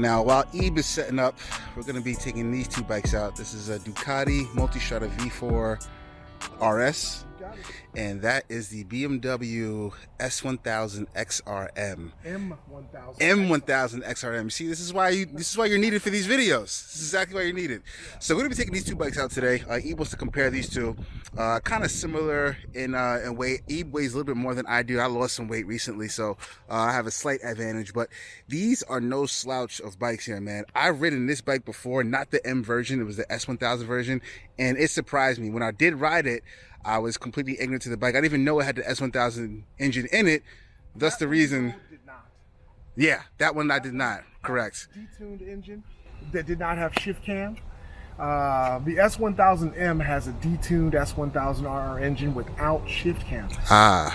Now, while Ebe is setting up, we're going to be taking these two bikes out. This is a Ducati Multistrada V4 RS, and that is the BMW S1000 XRM. M1000 XRM. See, this is why you're needed for these videos. This is exactly why you're needed. So we're gonna be taking these two bikes out today. Ebe wants to compare these two. Kind of similar in weight. Ebe weighs a little bit more than I do. I lost some weight recently, so I have a slight advantage. But these are no slouch of bikes here, man. I've ridden this bike before, not the M version. It was the S1000 version, and it surprised me when I did ride it. I was completely ignorant to the bike. I didn't even know it had the S1000 engine in it. Thus the reason. Did not. Yeah, that one I did not. Correct. Detuned engine that did not have shift cam. The S1000M has a detuned S1000RR engine without shift cam.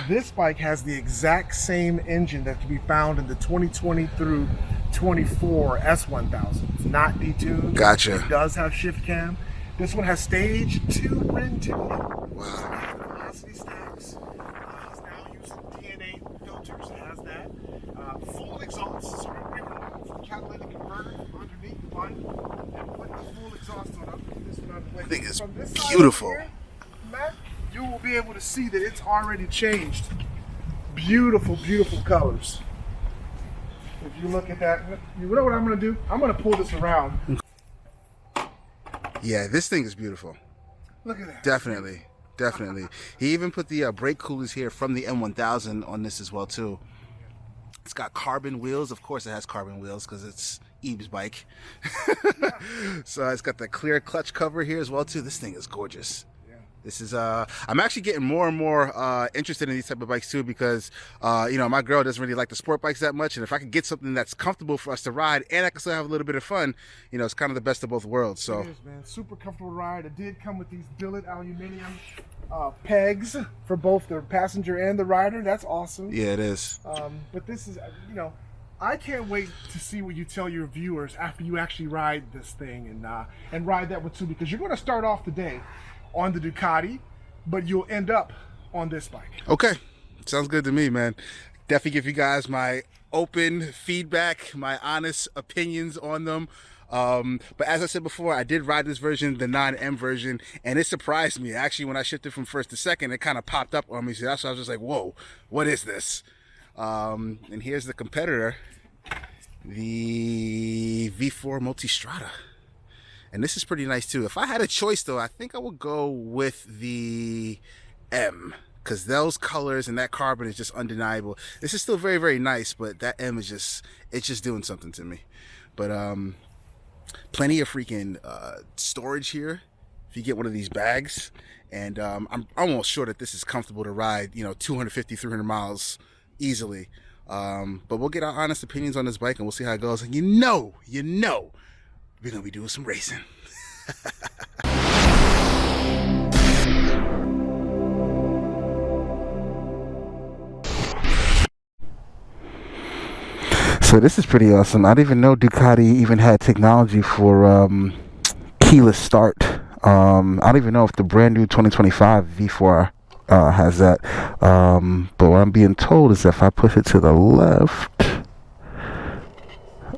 This bike has the exact same engine that can be found in the 2020 through 24 S1000. It's not detuned. Gotcha. It does have shift cam. This one has stage 2 rim tuning. Wow. Velocity stacks. It's now using DNA filters. It has that. Full exhaust. So we removed the catalytic converter from underneath the bike and put the full exhaust on up. This one on the way. I think it's From this side beautiful. here, Matt, you will be able to see that it's already changed. Beautiful, beautiful colors. If you look at that, you know what I'm going to do? I'm going to pull this around. Yeah, this thing is beautiful. Look at that. Definitely. He even put the brake coolers here from the M1000 on this as well too. It's got carbon wheels. Of course it has carbon wheels because it's Ebe's bike. So it's got the clear clutch cover here as well too. This thing is gorgeous. This is I'm actually getting more and more interested in these type of bikes too, because you know, my girl doesn't really like the sport bikes that much, and if I could get something that's comfortable for us to ride and I can still have a little bit of fun, you know, it's kind of the best of both worlds. So it is, man. Super comfortable ride. It did come with these billet aluminum pegs for both the passenger and the rider. That's awesome. yeah, it is. But this is, you know, I can't wait to see what you tell your viewers after you actually ride this thing and ride that one too, because you're going to start off the day on the Ducati, but you'll end up on this bike. Okay, sounds good to me, man. Definitely give you guys my open feedback, my honest opinions on them. But as I said before, I did ride this version, the 9M version, and it surprised me. Actually, when I shifted from first to second, it kind of popped up on me. So that's why I was just like, whoa, what is this? And here's the competitor, the V4 Multistrada. And this is pretty nice too. If I had a choice though, I think I would go with the M, because those colors and that carbon is just undeniable. This is still very, very nice, but that M is just, it's just doing something to me. But plenty of freaking storage here if you get one of these bags. And I'm almost sure that this is comfortable to ride, you know, 250, 300 miles easily. But we'll get our honest opinions on this bike and we'll see how it goes. And you know, we're gonna be doing some racing. So this is pretty awesome. I didn't even know Ducati even had technology for keyless start. I don't even know if the brand new 2025 V4 has that. But what I'm being told is that if I push it to the left.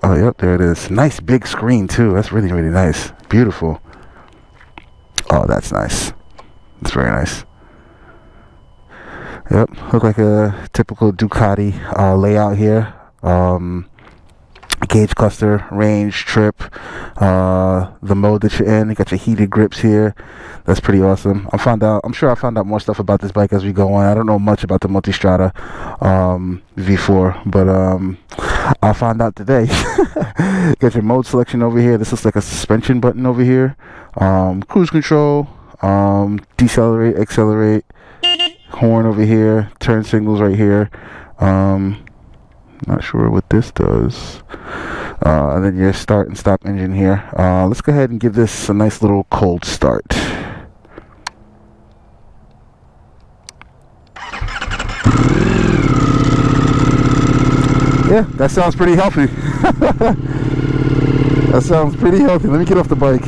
Oh, yep, there it is. Nice big screen too. That's really, really nice. Beautiful. Oh, that's nice. That's very nice. Yep, look like a typical Ducati layout here. Gauge cluster, range, trip, the mode that you're in. You got your heated grips here. That's pretty awesome. I'm sure I found out more stuff about this bike as we go on. I don't know much about the Multistrada V4, but I'll find out today. Got your mode selection over here. This looks like a suspension button over here. Cruise control, decelerate, accelerate, horn over here, turn signals right here. Not sure what this does. And then your start and stop engine here. Let's go ahead and give this a nice little cold start. Yeah, that sounds pretty healthy. That sounds pretty healthy. Let me get off the bike.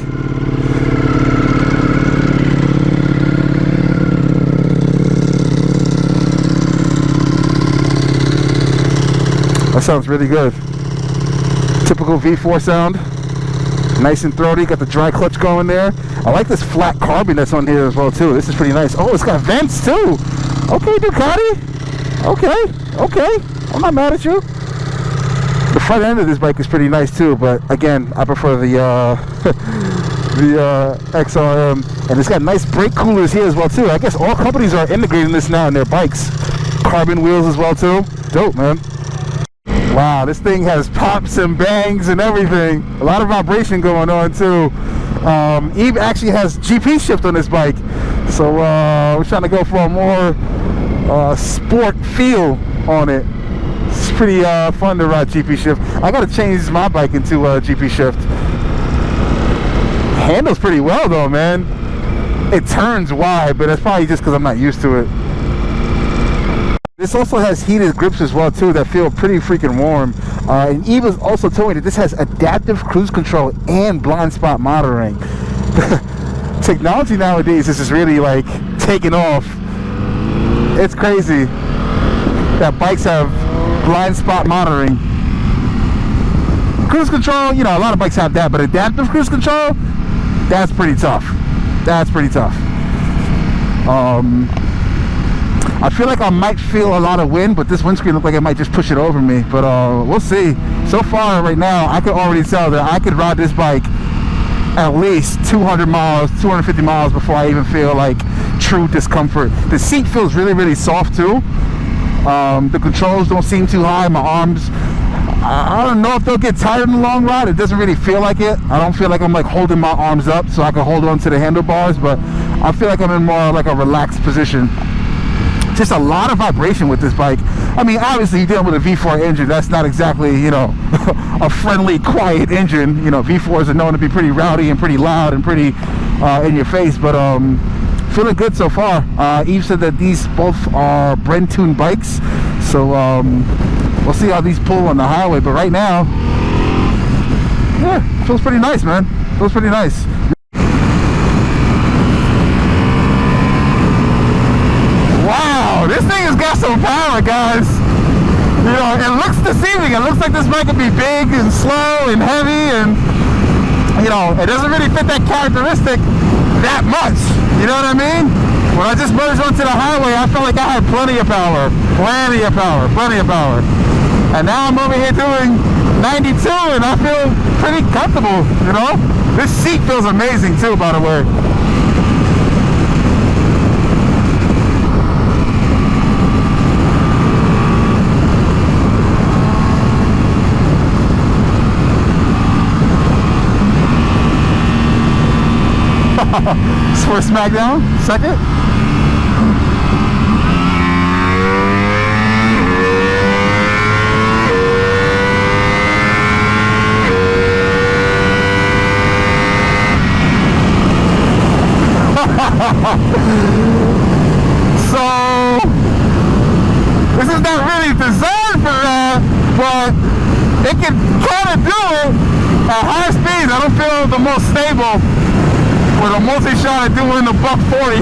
That sounds really good. typical V4 sound. Nice and throaty, got the dry clutch going there. I like this flat carbon that's on here as well too. This is pretty nice. Oh, it's got vents too. Okay, Ducati. Okay. I'm not mad at you. The front end of this bike is pretty nice too, but again, I prefer the XRM, and it's got nice brake coolers here as well too. I guess all companies are integrating this now in their bikes. Carbon wheels as well too. Dope, man. Wow, this thing has pops and bangs and everything. A lot of vibration going on too. Eve actually has GP shift on this bike, so we're trying to go for a more sport feel on it. It's pretty fun to ride GP shift. I gotta change my bike into GP shift. Handles pretty well though, man. It turns wide, but that's probably just because I'm not used to it. This also has heated grips as well too that feel pretty freaking warm. And Eva's also told me that this has adaptive cruise control and blind spot monitoring. Technology nowadays is just really like taking off. It's crazy that bikes have blind spot monitoring. Cruise control, you know, a lot of bikes have that, but adaptive cruise control, that's pretty tough. That's pretty tough. I feel like I might feel a lot of wind, but this windscreen looks like it might just push it over me. But we'll see. So far, right now, I can already tell that I could ride this bike at least 200 miles, 250 miles before I even feel like true discomfort. The seat feels really, really soft too. The controls don't seem too high. My arms, I don't know if they'll get tired in the long ride. It doesn't really feel like it. I don't feel like I'm like holding my arms up so I can hold on to the handlebars, but I feel like I'm in more like a relaxed position. Just a lot of vibration with this bike. I mean, obviously you're dealing with a V4 engine. That's not exactly, you know, a friendly, quiet engine. You know, V4s are known to be pretty rowdy and pretty loud and pretty in your face, but feeling good so far. Eve said that these both are Brent-tuned bikes, so we'll see how these pull on the highway, but right now, yeah, feels pretty nice, man. Feels pretty nice. Wow, this thing has got some power, guys. You know, it looks deceiving. It looks like this bike could be big and slow and heavy, and you know, it doesn't really fit that characteristic that much. You know what I mean? When I just merged onto the highway, I felt like I had plenty of power. Plenty of power. And now I'm over here doing 92 and I feel pretty comfortable, you know? This seat feels amazing too, by the way. For SmackDown, second. So this is not really designed for that, but it can kind of do it at high speeds. I don't feel the most stable with a multi-shot doing the buck 40.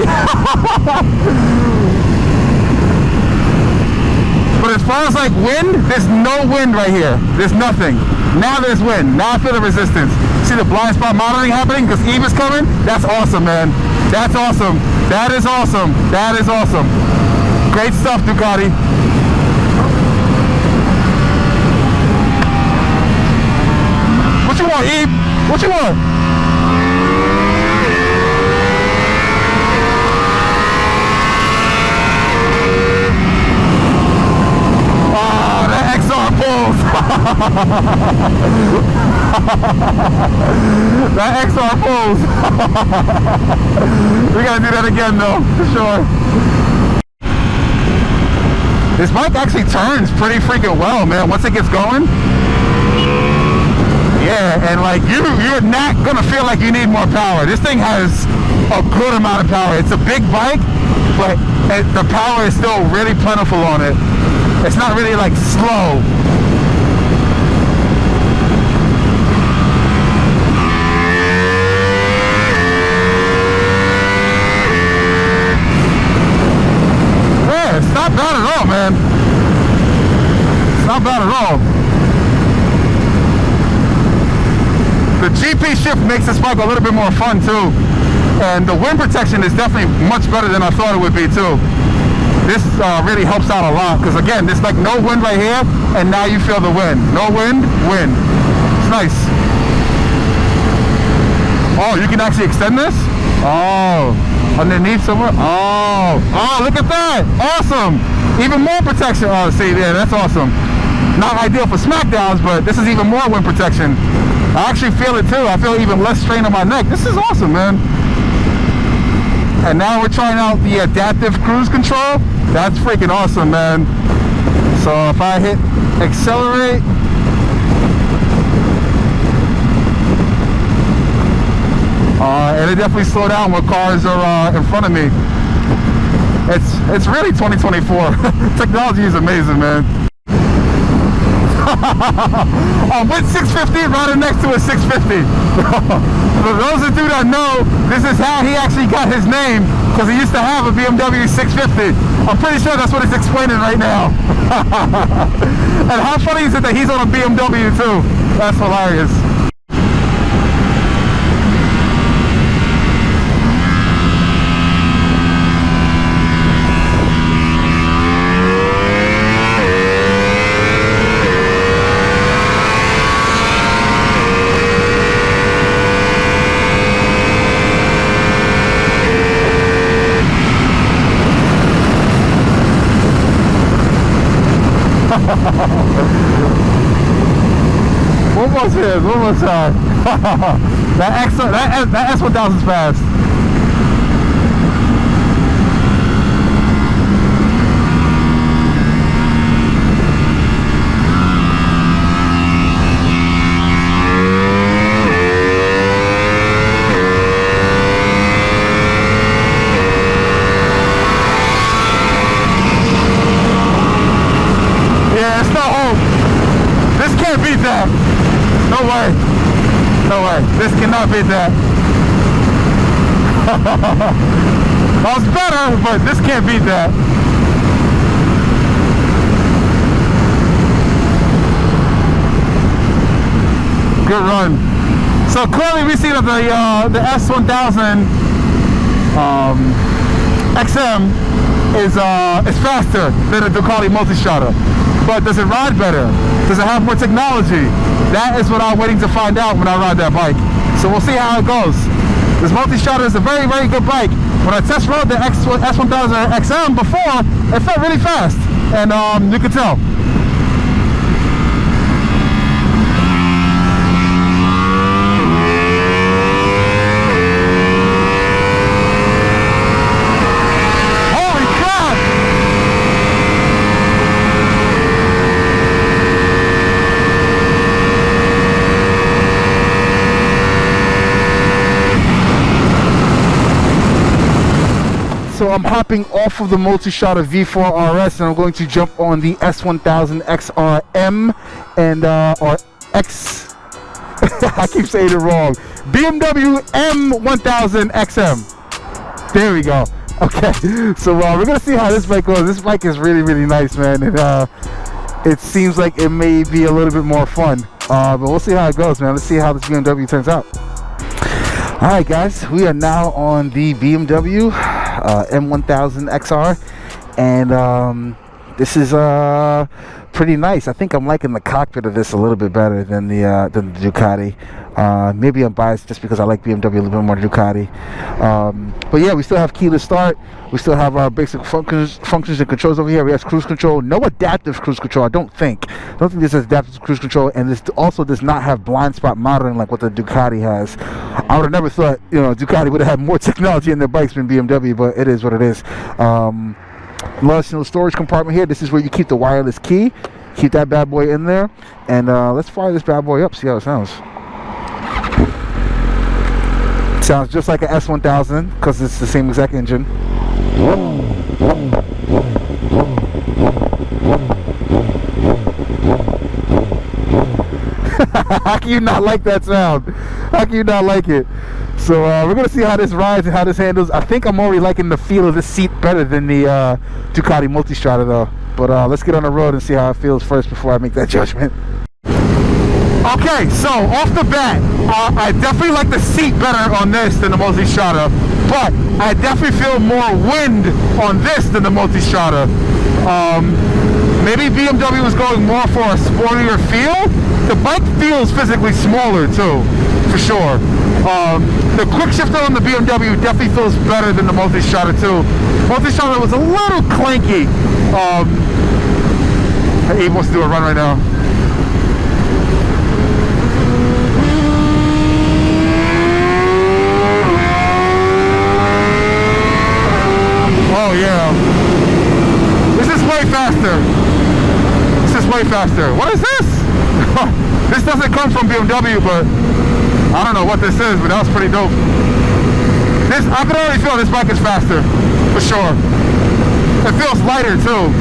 But as far as like wind, there's no wind right here. There's nothing. Now there's wind. Now I feel the resistance. See the blind spot monitoring happening because Eve is coming? That's awesome, man. That's awesome. That is awesome. That is awesome. Great stuff, Ducati. What you want, Eve? What you want? That XR pulls. We gotta do that again though, for sure. This bike actually turns pretty freaking well, man, once it gets going. Yeah, and like you're not gonna feel like you need more power. This thing has a good amount of power. It's a big bike, but the power is still really plentiful on it. It's not really like slow. It's not bad at all, man. It's not bad at all. makes this bike a little bit more fun too. And the wind protection is definitely much better than I thought it would be too. This really helps out a lot, because again, there's like no wind right here, and now you feel the wind. No wind, wind. It's nice. Oh, you can actually extend this? Oh, underneath somewhere? Oh, look at that. Awesome. Even more protection. Oh, see, yeah, that's awesome. Not ideal for smackdowns, but this is even more wind protection. I actually feel it too. I feel even less strain on my neck. This is awesome, man. And now we're trying out the adaptive cruise control. That's freaking awesome, man. So if I hit accelerate, and it definitely slow down when cars are in front of me. It's really 2024. Technology is amazing, man. With 650, right next to a 650. For those of you that know, this is how he actually got his name, because he used to have a BMW 650. I'm pretty sure that's what it's explaining right now. And how funny is it that he's on a BMW too? That's hilarious. One more time. that S1000's fast. Yeah, it's no hope. This can't beat that. No way. No way. This cannot beat that. That was better, but this can't beat that. Good run. So clearly we see that the S1000 XM is faster than the Ducati Multistrada. But does it ride better? Does it have more technology? That is what I'm waiting to find out when I ride that bike. So we'll see how it goes. This Multistrada is a very, very good bike. When I test rode the S1000 XM before, it felt really fast. And you could tell. So I'm hopping off of the Multistrada V4 RS and I'm going to jump on the S1000 XRM and or X. I keep saying it wrong. BMW M1000 XM. There we go. Okay, so we're gonna see how this bike goes. This bike is really, really nice, man. It seems like it may be a little bit more fun, but we'll see how it goes, man. Let's see how this BMW turns out. All right, guys, we are now on the BMW M1000 XR, and this is pretty nice. I think I'm liking the cockpit of this a little bit better than the Ducati. Maybe I'm biased just because I like BMW a little bit more than Ducati. But yeah, we still have keyless start. We still have our basic functions and controls over here. We have cruise control. No adaptive cruise control, I don't think. This is adaptive cruise control, and this also does not have blind spot monitoring like what the Ducati has. I would have never thought, Ducati would have had more technology in their bikes than BMW, but it is what it is. Large storage compartment here. This is where you keep the wireless key. Keep that bad boy in there, and let's fire this bad boy up, see how it sounds. Sounds just like an S1000 because it's the same exact engine. How can you not like that sound? How can you not like it? So we're gonna see how this rides and how this handles. I think I'm already liking the feel of this seat better than the Ducati Multistrada though. But let's get on the road and see how it feels first before I make that judgment. Okay, so off the bat, I definitely like the seat better on this than the Multistrada, but I definitely feel more wind on this than the Multistrada. Maybe BMW was going more for a sportier feel. The bike feels physically smaller too, for sure. The quick shifter on the BMW definitely feels better than the Multistrada too. Multistrada was a little clanky. Abe wants to do a run right now. Oh yeah. This is way faster. This is way faster. What is this? This doesn't come from BMW, but I don't know what this is, but that was pretty dope. This, I can already feel this bike is faster, for sure. It feels lighter too.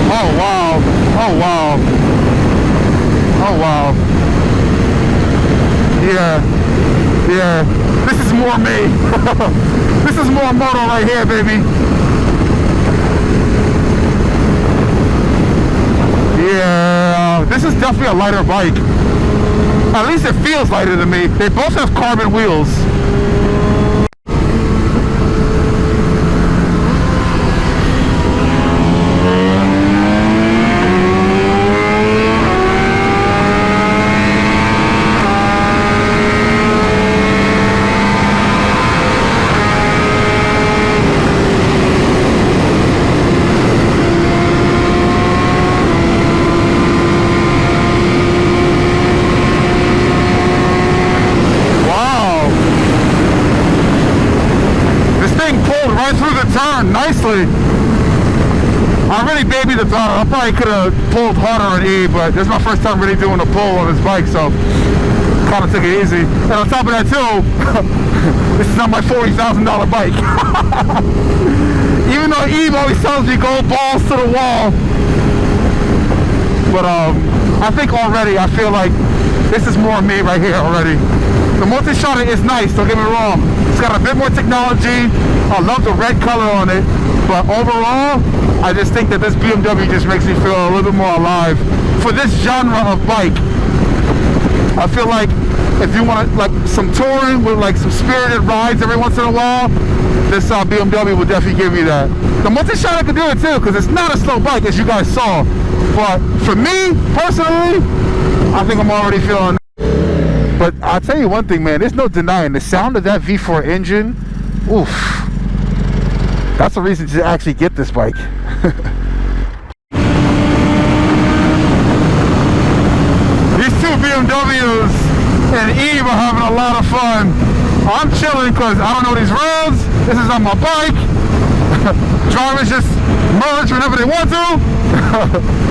Oh wow. Oh wow. Oh wow. Yeah. Yeah. This is more me. This is more moto right here, baby. Yeah. This is definitely a lighter bike. At least it feels lighter than me. They both have carbon wheels. Nicely. I really babied the throttle. I probably could have pulled harder on E, but this is my first time really doing a pull on this bike, so kind of took it easy. And on top of that too, this is not my $40,000 bike. Even though Eve always tells me go balls to the wall, but I think already I feel like this is more me right here already. The Multistrada is nice, don't get me wrong. It's got a bit more technology. I love the red color on it, but overall, I just think that this BMW just makes me feel a little bit more alive. For this genre of bike, I feel like if you want like some touring with like some spirited rides every once in a while, this BMW will definitely give you that. The Multistrada can do it too, because it's not a slow bike as you guys saw. But for me, personally, I think I'm already feeling. But I'll tell you one thing, man, there's no denying the sound of that V4 engine. Oof. That's a reason to actually get this bike. These two BMWs and Eve are having a lot of fun. I'm chilling because I don't know these roads. This is on my bike. Drivers just merge whenever they want to.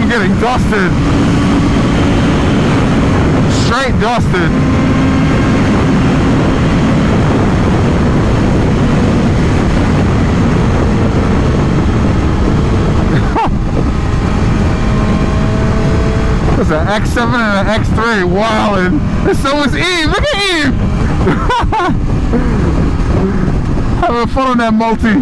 Getting dusted. Straight dusted. There's an X7 and an X3 wildin'. And so is Eve. Look at Eve. Having fun on that multi.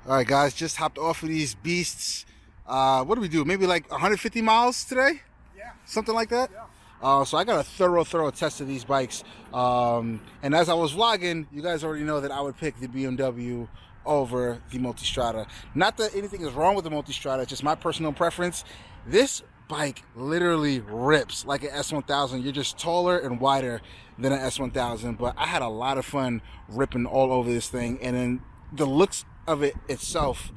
Alright guys, just hopped off of these beasts. What do we do? Maybe like 150 miles today? Yeah. Something like that? Yeah. So I got a thorough test of these bikes. And as I was vlogging, you guys already know that I would pick the BMW over the Multistrada. Not that anything is wrong with the Multistrada, it's just my personal preference. This bike literally rips like an S1000. You're just taller and wider than an S1000, but I had a lot of fun ripping all over this thing, and then the looks of it itself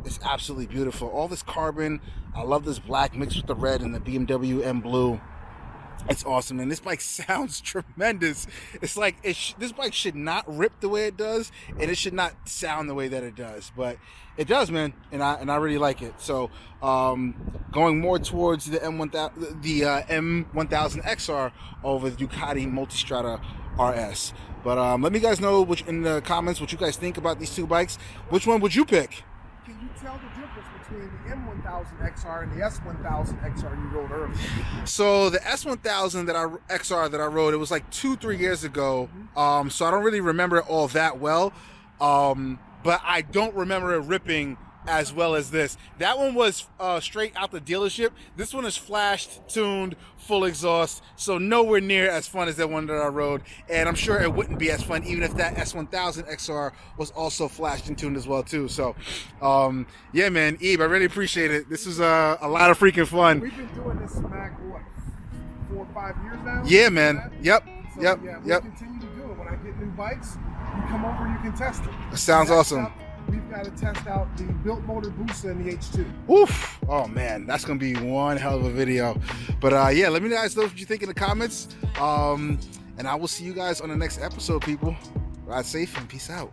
is absolutely beautiful. All this carbon, I love this black mixed with the red and the BMW M blue. It's awesome, and this bike sounds tremendous. It's like this bike should not rip the way it does, and it should not sound the way that it does, but it does, man, and I really like it. So going more towards the M1000 XR over the Ducati Multistrada RS. But let me guys know in the comments what you guys think about these two bikes. Which one would you pick? Can you tell the difference between the M1000 XR and the S1000 XR you rode earlier? So the S1000 XR that I rode, it was like 2-3 years ago. So I don't really remember it all that well. But I don't remember it ripping as well as this. That one was straight out the dealership. This one is flashed, tuned, full exhaust, so nowhere near as fun as that one that I rode. And I'm sure it wouldn't be as fun even if that S1000 XR was also flashed and tuned as well too. So yeah, man, Ebe, I really appreciate it. This was a lot of freaking fun. We've been doing this back, what, 4 or 5 years now? Yeah, man. Yep. So, yeah, we'll continue to do it. When I get new bikes, you come over, you can test it. Sounds awesome. We've got to test out the built motor booster and the H2. Oof. Oh man, that's gonna be one hell of a video. But yeah, let me guys know what you think in the comments. And I will see you guys on the next episode, people. Ride safe and peace out.